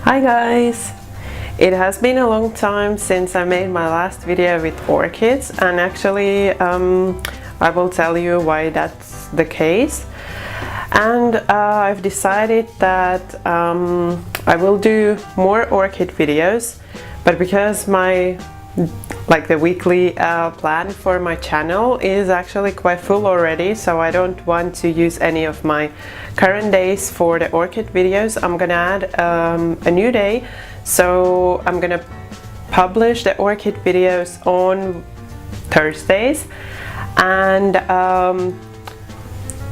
Hi guys! It has been a long time since I made my last video with orchids, and actually I will tell you why that's the case. And I've decided that I will do more orchid videos, but because the weekly plan for my channel is actually quite full already, so I don't want to use any of my current days for the orchid videos. I'm gonna add a new day, so I'm gonna publish the orchid videos on Thursdays, and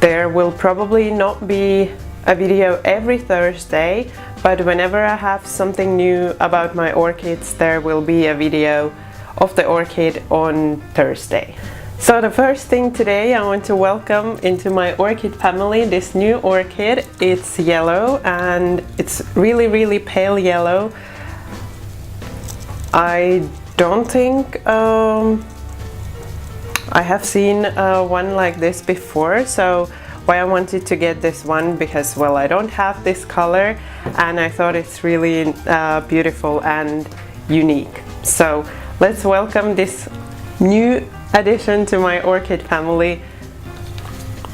there will probably not be a video every Thursday, but whenever I have something new about my orchids, there will be a video of the orchid on Thursday. So the first thing today, I want to welcome into my orchid family this new orchid. It's yellow and it's really pale yellow. I don't think I have seen one like this before, so why I wanted to get this one, because well, I don't have this color and I thought it's really beautiful and unique. So let's welcome this new addition to my orchid family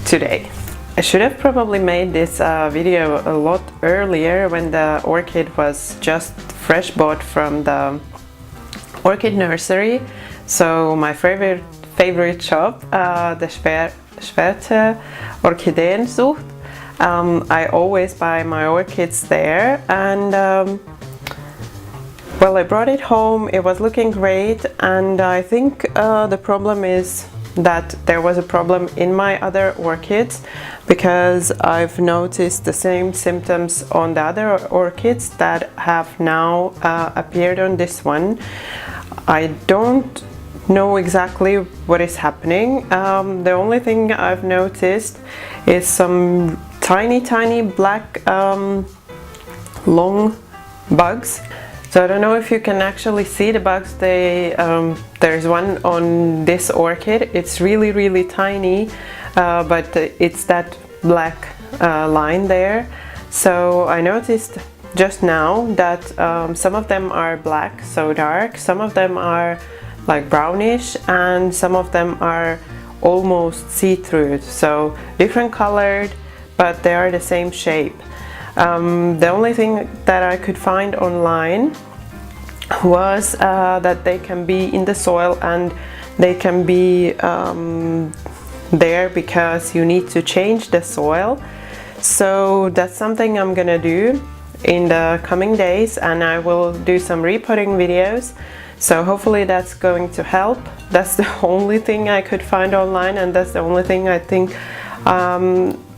today. I should have probably made this video a lot earlier, when the orchid was just fresh bought from the orchid nursery. So my favorite shop, the Schwerte Orchideenzucht. I always buy my orchids there, and well, I brought it home, it was looking great, and I think the problem is that there was a problem in my other orchids, because I've noticed the same symptoms on the other orchids that have now appeared on this one. I don't know exactly what is happening. The only thing I've noticed is some tiny black long bugs. So I don't know if you can actually see the bugs. There's one on this orchid. It's really tiny, but it's that black line there. So I noticed just now that some of them are black, so dark, some of them are like brownish, and some of them are almost see-through, so different colored, but they are the same shape. The only thing that I could find online was that they can be in the soil, and they can be there because you need to change the soil. So that's something I'm gonna do in the coming days, and I will do some repotting videos. So hopefully that's going to help. That's the only thing I could find online, and that's the only thing I think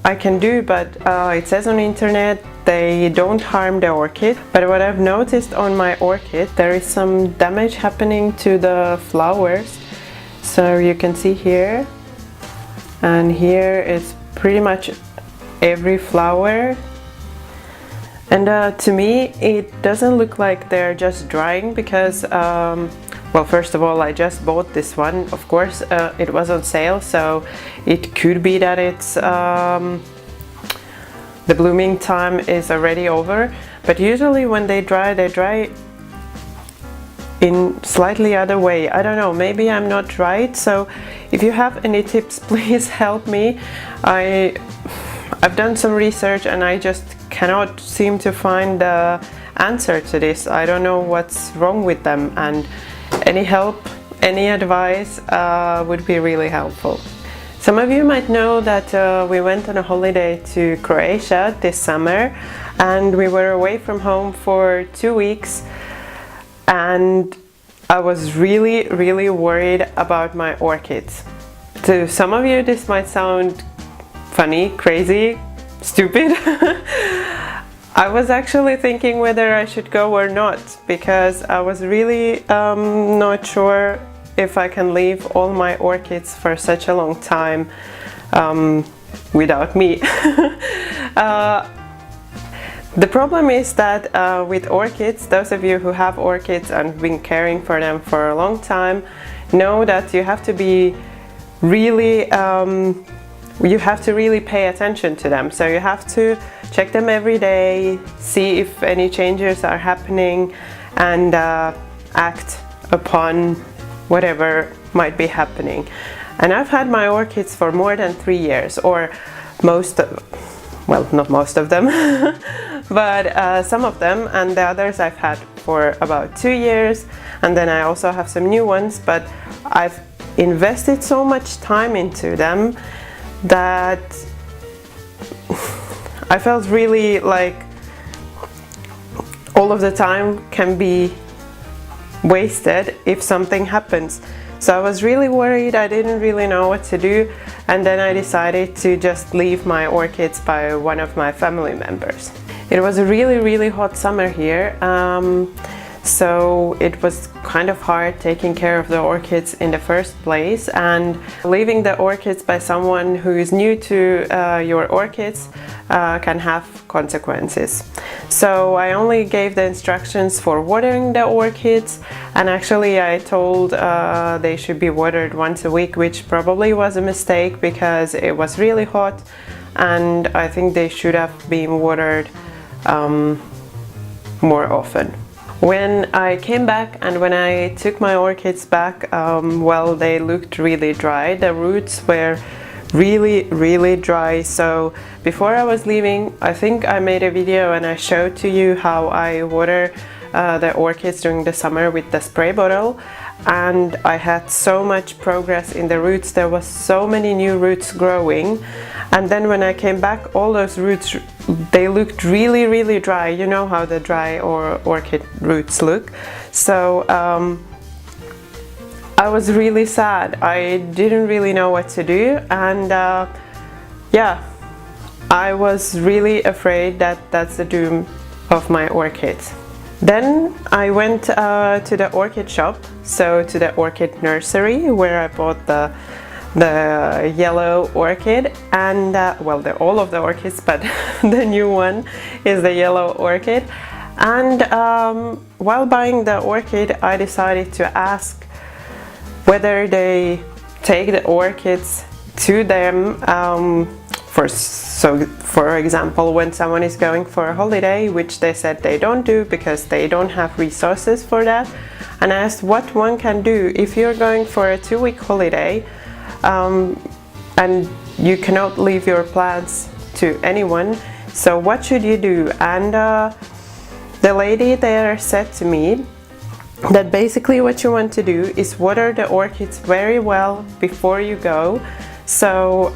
I can do, but it says on the internet they don't harm the orchid. But what I've noticed on my orchid, there is some damage happening to the flowers. So you can see here, and here is pretty much every flower. And to me it doesn't look like they're just drying, because well, first of all, I just bought this one. Of course it was on sale, so it could be that it's the blooming time is already over. But usually when they dry in slightly other way. I don't know, maybe I'm not right. So if you have any tips, please help me. I've done some research and I just cannot seem to find the answer to this. I don't know what's wrong with them, and any help, any advice would be really helpful. Some of you might know that we went on a holiday to Croatia this summer, and we were away from home for 2 weeks, and I was really worried about my orchids. To some of you this might sound funny, crazy, stupid. I was actually thinking whether I should go or not, because I was really not sure if I can leave all my orchids for such a long time without me. The problem is that with orchids, those of you who have orchids and been caring for them for a long time know that you have to be really you have to really pay attention to them. So you have to check them every day, see if any changes are happening, and act upon whatever might be happening. And I've had my orchids for more than 3 years, or well, not most of them, but some of them, and the others I've had for about 2 years, and then I also have some new ones, but I've invested so much time into them that I felt really like all of the time can be wasted if something happens. So I was really worried, I didn't really know what to do, and then I decided to just leave my orchids by one of my family members. It was a really hot summer here, so it was kind of hard taking care of the orchids in the first place, and leaving the orchids by someone who is new to your orchids can have consequences. So I only gave the instructions for watering the orchids, and actually I told they should be watered once a week, which probably was a mistake because it was really hot, and I think they should have been watered more often. When I came back and when I took my orchids back, well, they looked really dry. The roots were really dry. So before I was leaving, I think I made a video and I showed to you how I water the orchids during the summer with the spray bottle, and I had so much progress in the roots. There was so many new roots growing, and then when I came back, all those roots, they looked really dry. You know how the dry orchid roots look. So I was really sad. I didn't really know what to do, and yeah, I was really afraid that that's the doom of my orchids. Then I went to the orchid shop, so to the orchid nursery, where I bought the yellow orchid, and well, all of the orchids, but the new one is the yellow orchid. And while buying the orchid, I decided to ask whether they take the orchids to them for example, when someone is going for a holiday, which they said they don't do because they don't have resources for that. And I asked what one can do if you're going for a 2-week holiday and you cannot leave your plants to anyone, so what should you do? And the lady there said to me that basically what you want to do is water the orchids very well before you go. So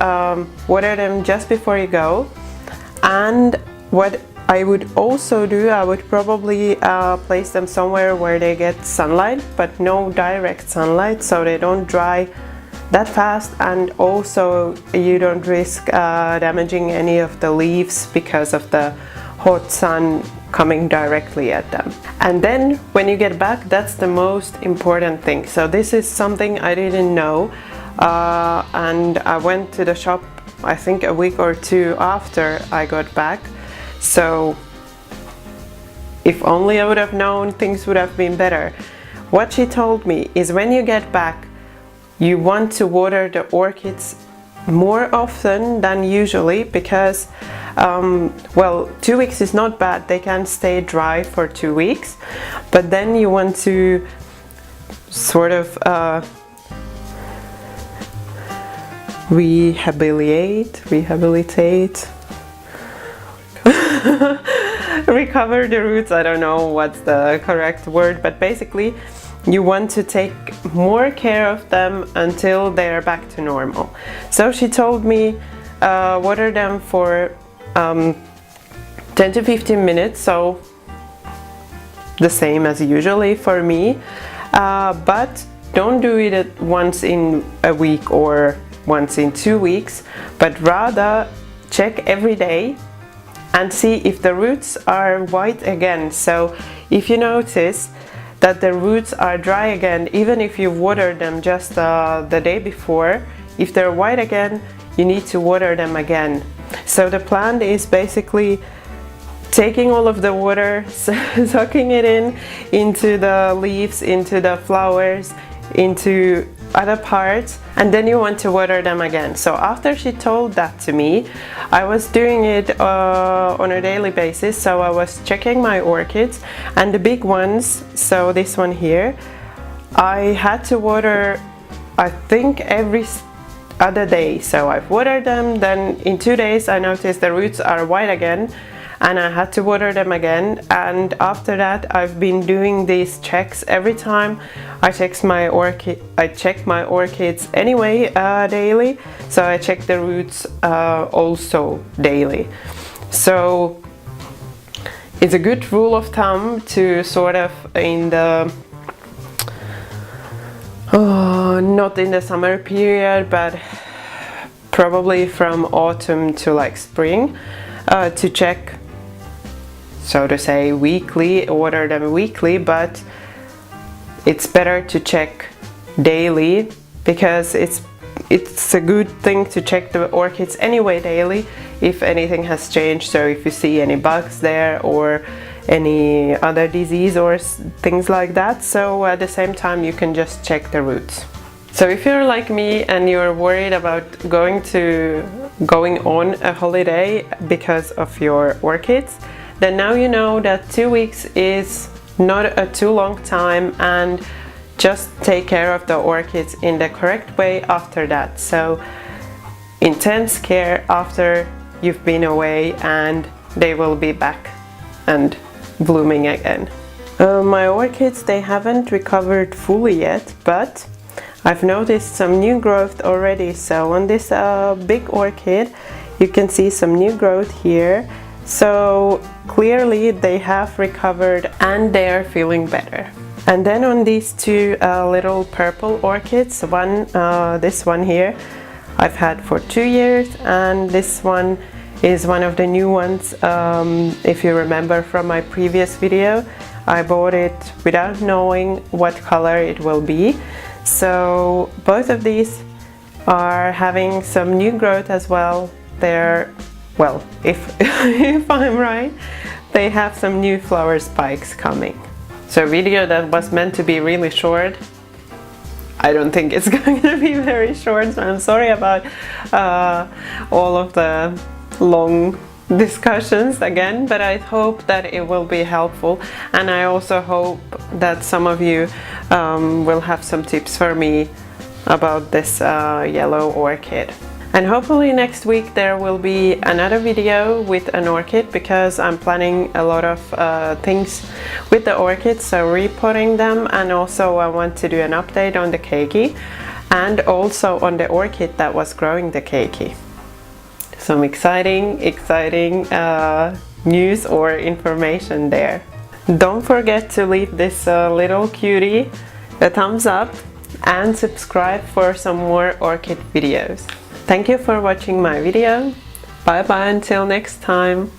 water them just before you go. And what I would also do, I would probably place them somewhere where they get sunlight, but no direct sunlight, so they don't dry that fast, and also you don't risk damaging any of the leaves because of the hot sun coming directly at them. And then when you get back, that's the most important thing. So this is something I didn't know, and I went to the shop I think a week or two after I got back. So if only I would have known, things would have been better. What she told me is when you get back, you want to water the orchids more often than usually, because well, 2 weeks is not bad, they can stay dry for 2 weeks, but then you want to sort of rehabilitate recover the roots. I don't know what's the correct word, but basically you want to take more care of them until they're back to normal. So she told me water them for 10 to 15 minutes, so the same as usually for me, but don't do it once in a week or once in 2 weeks, but rather check every day and see if the roots are white again. So if you notice that the roots are dry again, even if you watered them just the day before, if they're white again, you need to water them again. So the plant is basically taking all of the water, sucking it into the leaves, into the flowers, into other parts, and then you want to water them again. So after she told that to me, I was doing it on a daily basis. So I was checking my orchids, and the big ones, so this one here, I had to water, I think, every other day. So I've watered them, then in 2 days I noticed the roots are white again, and I had to water them again. And after that I've been doing these checks every time I check my orchids anyway, daily. So I check the roots also daily. So it's a good rule of thumb to sort of in the not in the summer period, but probably from autumn to like spring, to check, so to say, weekly, order them weekly, but it's better to check daily, because it's a good thing to check the orchids anyway daily if anything has changed. So if you see any bugs there or any other disease or things like that, so at the same time you can just check the roots. So if you're like me and you're worried about going on a holiday because of your orchids, then now you know that 2 weeks is not a too long time, and just take care of the orchids in the correct way after that. So intense care after you've been away, and they will be back and blooming again. My orchids, they haven't recovered fully yet, but I've noticed some new growth already. So on this big orchid you can see some new growth here, so clearly they have recovered and they are feeling better. And then on these two little purple orchids, this one here I've had for 2 years, and this one is one of the new ones. If you remember from my previous video, I bought it without knowing what color it will be. So both of these are having some new growth as well. They're, well, if I'm right, they have some new flower spikes coming. So a video that was meant to be really short, I don't think it's going to be very short, so I'm sorry about all of the long discussions again, but I hope that it will be helpful, and I also hope that some of you will have some tips for me about this yellow orchid. And hopefully next week there will be another video with an orchid, because I'm planning a lot of things with the orchids, so repotting them, and also I want to do an update on the keiki and also on the orchid that was growing the keiki. Some exciting news or information there. Don't forget to leave this little cutie a thumbs up and subscribe for some more orchid videos. Thank you for watching my video. Bye bye until next time.